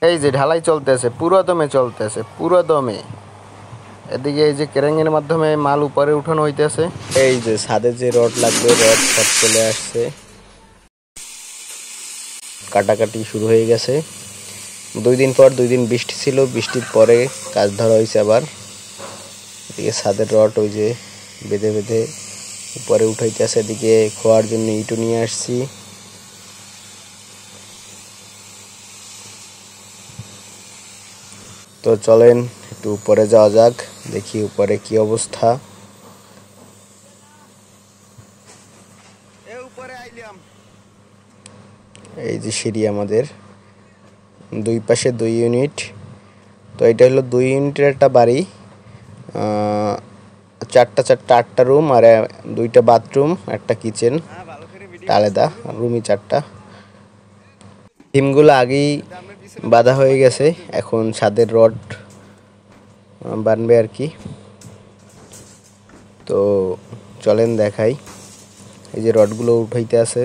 এই যে ঢালাই চলতেছে, পুরো দমে চলতেছে, পুরো দমে। এদিকে এই যে ক্রেনের মাধ্যমে মাল উপরে উঠানো হইতেছে। এই যে ছাদে যে রড লাগবে, রড সব চলে আসছে, কাটাকাটি শুরু হয়ে গেছে। 2 দিন পর 2 দিন বৃষ্টি ছিল, বৃষ্টির পরে কাজ ধরা হয়েছে আবার। এদিকে ছাদের রড ওই যে বেঁধে বেঁধে উপরে উঠাইতেছে। এদিকে খোয়ার জন্য ইটও নিয়ে আসছি। তো চলেন একটু উপরে যাওয়া যাক, দেখি উপরে কি অবস্থা। এই যে সিঁড়ি আমাদের, 2 পাশে 2 ইউনিট। তো এটা হলো 2 ইউনিটের একটা বাড়ি, 8টা রুম আর 2টা বাথরুম, একটা কিচেন, আলাদা রুমই 4টা। টিমগুলো আগেই বাঁধা হয়ে গেছে, এখন ছাদের রড বানবে আর কি। তো চলেন দেখাই। এই যে রডগুলো উঠাইতে আছে।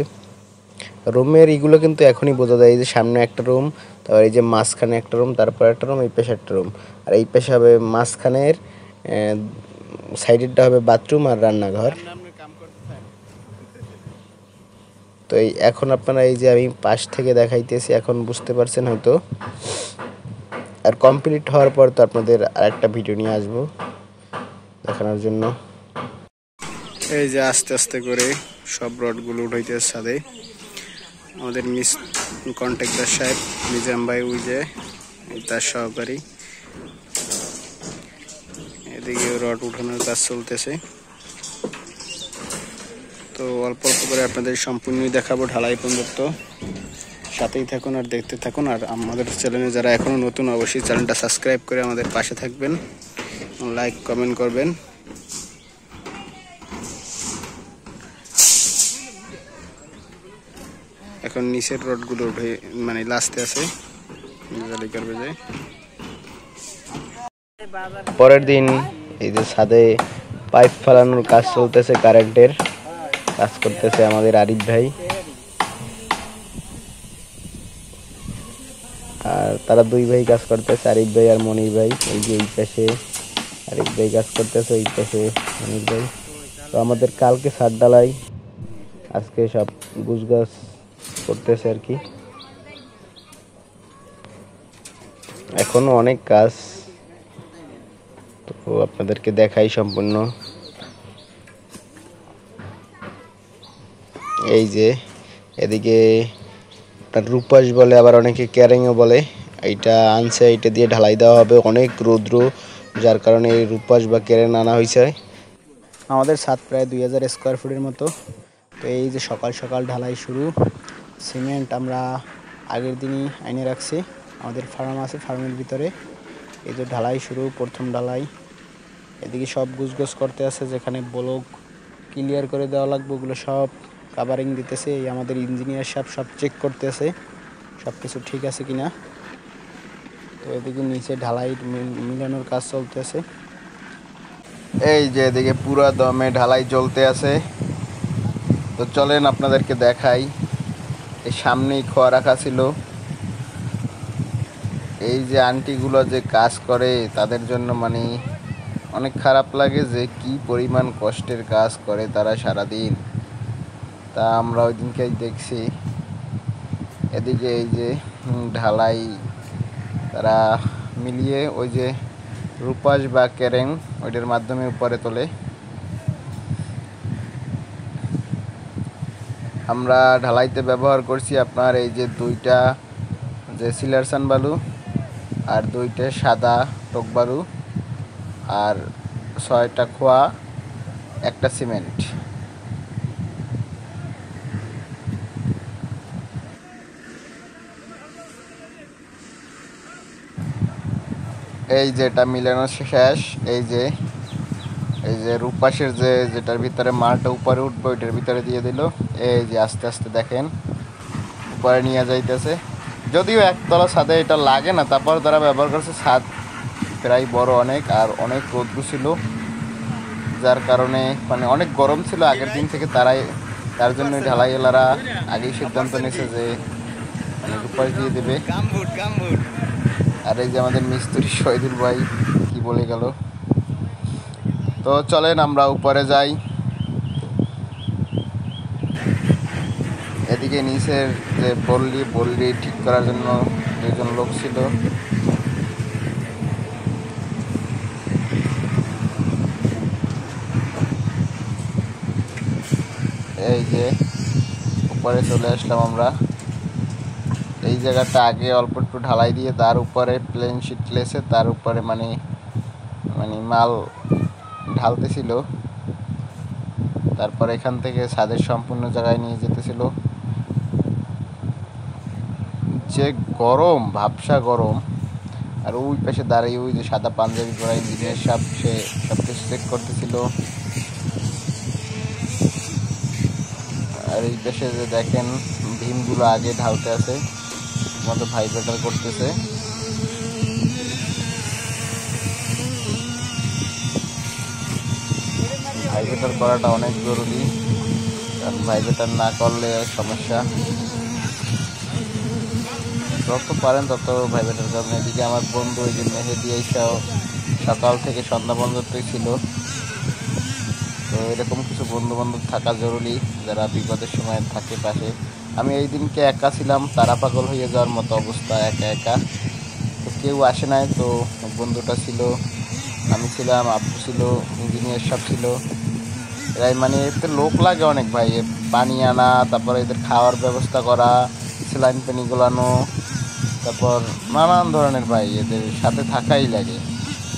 রুমের এগুলো কিন্তু এখনই বোঝা যায়। এই যে সামনে একটা রুম, তারপর এই যে মাঝখানে একটা রুম, তারপর একটা রুম, এই পাশে একটা রুম, আর এই পাশে হবে মাঝখানের সাইডেরটা হবে বাথরুম আর রান্নাঘর। তো এই এখন আপনারা এই যে আমি পাশ থেকে দেখাইতেছি, এখন বুঝতে পারছেন হয়তো। আর কমপ্লিট হওয়ার পর তো আপনাদের আরেকটা ভিডিও নিয়ে আসবো দেখানোর জন্য। এই যে আস্তে আস্তে করে সব রডগুলো উঠাইতেছে ছাদে। আমাদের কন্ট্রাক্টর সাহেব নিজাম ভাই, ওই যে তার সহকারী। এদিকে রড উঠানোর কাজ চলতেছে। তো অল্প অল্প করে আপনাদের সম্পূর্ণই দেখাবো ঢালাই পর্যন্ত। সাথেই থাকুন আর দেখতে থাকুন। আর আমাদের চ্যানেলে যারা এখনো নতুন, অবশ্যই চ্যানেলটা সাবস্ক্রাইব করে আমাদের পাশে থাকবেন, লাইক কমেন্ট করবেন। এখন নিচের রডগুলো উঠে মানে লাস্টে আছে। পরের দিন এই যে ছাদে পাইপ ফেলানোর কাজ চলতেছে, কারেন্টের কাজ করতেছে আমাদের আরিফ ভাই। আর তারা 2 ভাই কাজ করতেছে, আরিফ ভাই আর মনির ভাই। এই যে এই পাশে আরিফ ভাই কাজ করতেছে, এই পাশে মনির ভাই। তো আমাদের কালকে ছাদ ঢালাই, আজকে সব গুছগাছ করতেছে আর কি। এখনো অনেক কাজ, তো আপনাদেরকে দেখাই সম্পূর্ণ। এই যে এদিকে আপনার রূপাস বলে, আবার অনেকে ক্যারেংও বলে। এইটা আনছে, এইটা দিয়ে ঢালাই দেওয়া হবে। অনেক রৌদ্র, যার কারণে এই রূপাস বা ক্যারেং আনা হয়েছে। আমাদের ছাদ প্রায় 2000 স্কোয়ার ফুটের মতো। তো এই যে সকাল সকাল ঢালাই শুরু। সিমেন্ট আমরা আগের দিনই আইনে রাখছি, আমাদের ফার্ম আছে, ফার্মের ভিতরে। এই যে ঢালাই শুরু, প্রথম ঢালাই। এদিকে সব গুছগোছ করতে আছে, যেখানে ব্লক ক্লিয়ার করে দেওয়া লাগবে ওগুলো সব কাভারিং দিতেছে। এই আমাদের ইঞ্জিনিয়ার সব চেক করতেছে সব কিছু ঠিক আছে কিনা। তো এদিকে নিচে ঢালাই মিলানোর কাজ চলতেছে। এই যে এদিকে পুরো দমে ঢালাই চলতে আছে। তো চলেন আপনাদেরকে দেখাই। এই সামনেই খোয়া রাখা ছিল। এই যে আন্টিগুলো যে কাজ করে, তাদের জন্য মানে অনেক খারাপ লাগে যে কি পরিমাণ কষ্টের কাজ করে তারা সারাদিন। তা আমরা ওই দিনকেই দেখছি। এদিকে এই যে ঢালাই তারা মিলিয়ে ওই যে রূপাস বা ক্যারেং ওইটার মাধ্যমে উপরে তোলে। আমরা ঢালাইতে ব্যবহার করছি আপনার এই যে 2টা যে সিলারসান বালু, আর 2টা সাদা টক বালু, আর 6টা খোয়া, একটা সিমেন্ট। এই যে এটা মিলানো শেষ। এই যে রূপাসের যেটার ভিতরে মালটা উপরে উঠবে, ওইটার ভিতরে দিয়ে দিল। এই যে আস্তে আস্তে দেখেন উপরে নিয়ে যাইতেছে। যদিও একতলা ছাদে এটা লাগে না, তারপর তারা ব্যবহার করছে। ছাদ প্রায় বড় অনেক, আর অনেক রৌদ্র ছিল, যার কারণে মানে অনেক গরম ছিল আগের দিন থেকে। তার জন্য ঢালাইওয়ালারা আগেই সিদ্ধান্ত নিয়েছে যে মানে রূপাস দিয়ে দেবে। এই যে আমাদের মিস্ত্রি শহীদুল ভাই কি বলে গেল। তো চলেন আমরা উপরে যাই। এদিকে নিচের যে বল্লি ঠিক করার জন্য দুজন লোক ছিল। এই যে উপরে চলে আসলাম আমরা। এই জায়গাটা আগে অল্প একটু ঢালাই দিয়ে তার উপরে প্লেন শিট লেসে তার উপরে মানে মাল ঢালতেছিল। তারপর এখান থেকে ছাদের সম্পূর্ণ জায়গায় নিয়ে যেতেছিল। যে গরম, ভাবসা গরম। আর ওই পাশে দাঁড়িয়ে ওই যে সাদা পাঞ্জাবি পরা ইঞ্জিনিয়ার সাহেব, সে সব কিছু চেক করতেছিল। আর এই পাশে যে দেখেন ভীমগুলো আগে ঢালতে আছে, ঠিকমতো ভাইব্রেটার করতেছে। ভাইব্রেটার করাটা অনেক জরুরি, কারণ ভাইব্রেটার না করলে সমস্যা। যত পারেন তত ভাইব্রেটার করবেন। এদিকে আমার বন্ধু ওই যে মেহেদি এসেও সকাল থেকে সন্ধ্যা পর্যন্তই ছিল। তো এরকম কিছু বন্ধু বান্ধব থাকা জরুরি, যারা বিপদের সময় থাকে পাশে। আমি এই দিনকে একা ছিলাম, তারা পাগল হয়ে যাওয়ার মতো অবস্থা, একা একা। তো কেউ আসে নাই, তো বন্ধুটা ছিল, আমি ছিলাম, আব্বু ছিল, ইঞ্জিনিয়ার সব ছিল। এরাই মানে এতে লোক লাগে অনেক ভাই, পানি আনা, তারপরে এদের খাওয়ার ব্যবস্থা করা, স্যালাইন পানি গোলানো, তারপর নানান ধরনের ভাই এদের সাথে থাকাই লাগে।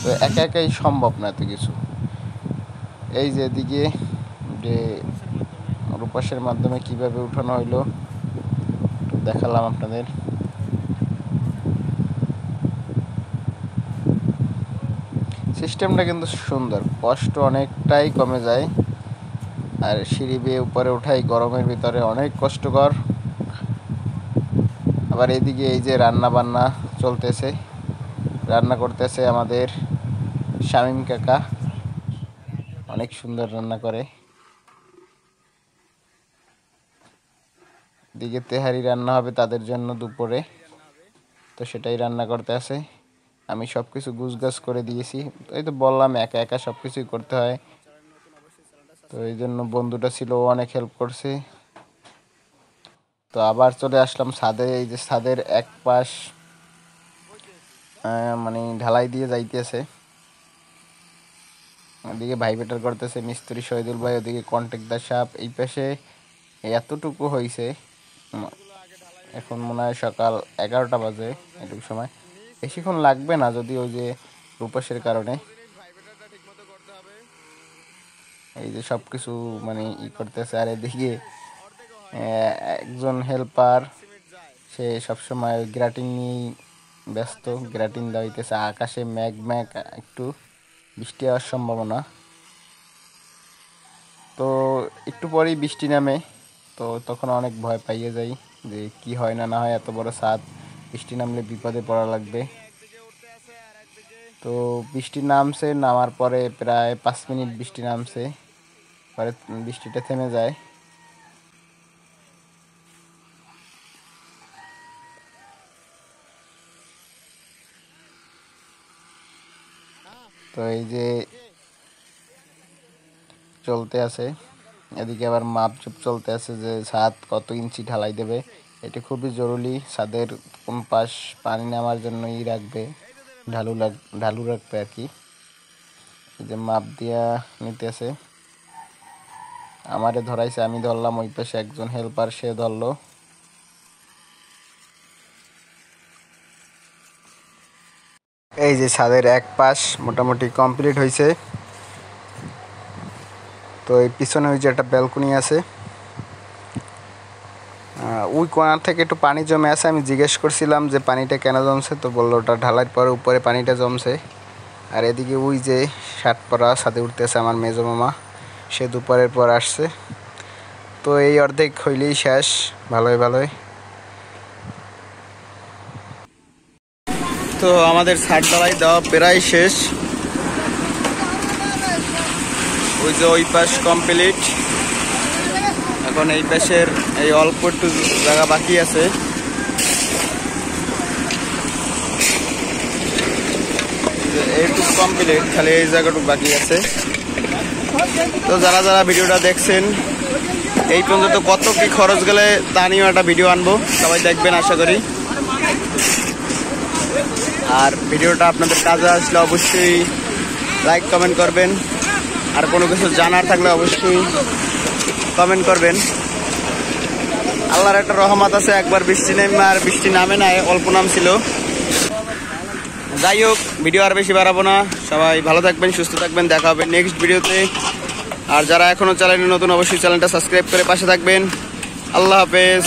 তো একা একাই সম্ভব না এত কিছু। এই যে এদিকে যে রূপাসের মাধ্যমে কিভাবে উঠানো হইলো দেখালাম আপনাদের। সিস্টেমটা কিন্তু সুন্দর, কষ্ট অনেকটাই কমে যায়। আর সিঁড়ি বেয়ে উপরে উঠাই গরমের ভিতরে অনেক কষ্টকর। আবার এদিকে এই যে রান্না বান্না চলতেছে, রান্না করতেছে আমাদের শামীম কাকা, অনেক সুন্দর রান্না করে। এদিকে তেহারি রান্না হবে তাদের জন্য দুপুরে, তো সেটাই রান্না করতে আছে। আমি সব কিছু গুছগাছ করে দিয়েছি। এই তো বললাম একা একা সব কিছুই করতে হয়, তো এই জন্য বন্ধুটা ছিল, ও অনেক হেল্প করছে। তো আবার চলে আসলাম ছাদে। এই যে ছাদের এক পাশ ঢালাই দিয়ে যাইতেছে, ওদিকে ভাইব্রেটার করতেছে মিস্ত্রি শহীদুল ভাই, ওদিকে কন্ট্রাক্টর সাহেব। এই পাশে এতটুকু হয়েছে, এখন মনে হয় সকাল 11টা বাজে, এটুকু সময় বেশিক্ষণ লাগবে না, যদি ওই যে রূপাসের কারণে। এই যে সব কিছু করতেছে। আর এদিকে একজন হেল্পার, সে সবসময় গ্রাটিং নিয়েই ব্যস্ত, গ্রাটিং দেওয়া হইতেছে। আকাশে ম্যাগ একটু বৃষ্টি হওয়ার সম্ভাবনা, তো একটু পরেই বৃষ্টি নামে। তো তখন অনেক ভয় পাইয়ে যাই যে কি হয় না হয়, এত বড় ছাদ, বৃষ্টি নামলে বিপদে পড়া লাগবে। তো বৃষ্টি নামছে, নামার পরে প্রায় 5 মিনিট বৃষ্টি নামছে, পরে বৃষ্টিটা থেমে যায়। তো এই যে চলতে আছে, এদিকে আবার মাপঝুপ চলতে আছে যে ছাদ কত ইঞ্চি ঢালাই দেবে। এটা খুবই জরুরি, ছাদের কোন পাশ পানি নামার জন্য রাখবে, ঢালু রাখবে আর কি। এই যে মাপ দিয়া নিতে আছে, আমারে ধরাইছে, আমি ধরলাম, ওই পাশে একজন হেল্পার সে ধরলো। এই যে ছাদের এক পাশ মোটামুটি কমপ্লিট হয়েছে। তো এই পিছনে ওই যে একটা ব্যালকনি আছে, ওই কোণার থেকে একটু পানি জমে আছে। আমি জিজ্ঞেস করছিলাম যে পানিটা কেন জমছে, তো বললো ওটা ঢালাইয়ের পরে উপরে পানিটা জমছে। আর এদিকে ওই যে শার্ট পরা ছাদে উঠতেছে আমার মেজো মামা, সে দুপুরের পর আসছে। তো এই অর্ধেক হইলেই শেষ, ভালোই। তো আমাদের ছাদ ঢালাই দেওয়া প্রায় শেষ। ওই যে ওই পাশ কমপ্লিট, এখন এই পাশের এই অল্প একটু জায়গা বাকি আছে। কমপ্লিট, খালি এই জায়গাটুকু বাকি আছে। তো যারা যারা ভিডিওটা দেখছেন এই পর্যন্ত কত কি খরচ গেলে তা নিয়েও একটা ভিডিও আনবো, সবাই দেখবেন আশা করি। আর ভিডিওটা আপনাদের কাজে আসলে অবশ্যই লাইক কমেন্ট করবেন, আর কোনো কিছু জানার থাকলে অবশ্যই কমেন্ট করবেন। আল্লাহর একটা রহমত আছে, একবার বৃষ্টি নেমে আর বৃষ্টি নামে না, অল্প নাম ছিল। যাই হোক, ভিডিও আর বেশি বাড়াবো না, সবাই ভালো থাকবেন, সুস্থ থাকবেন, দেখা হবে নেক্সট ভিডিওতে। আর যারা এখনো চ্যানেলে নতুন অবশ্যই চ্যানেলটা সাবস্ক্রাইব করে পাশে থাকবেন। আল্লাহ হাফেজ।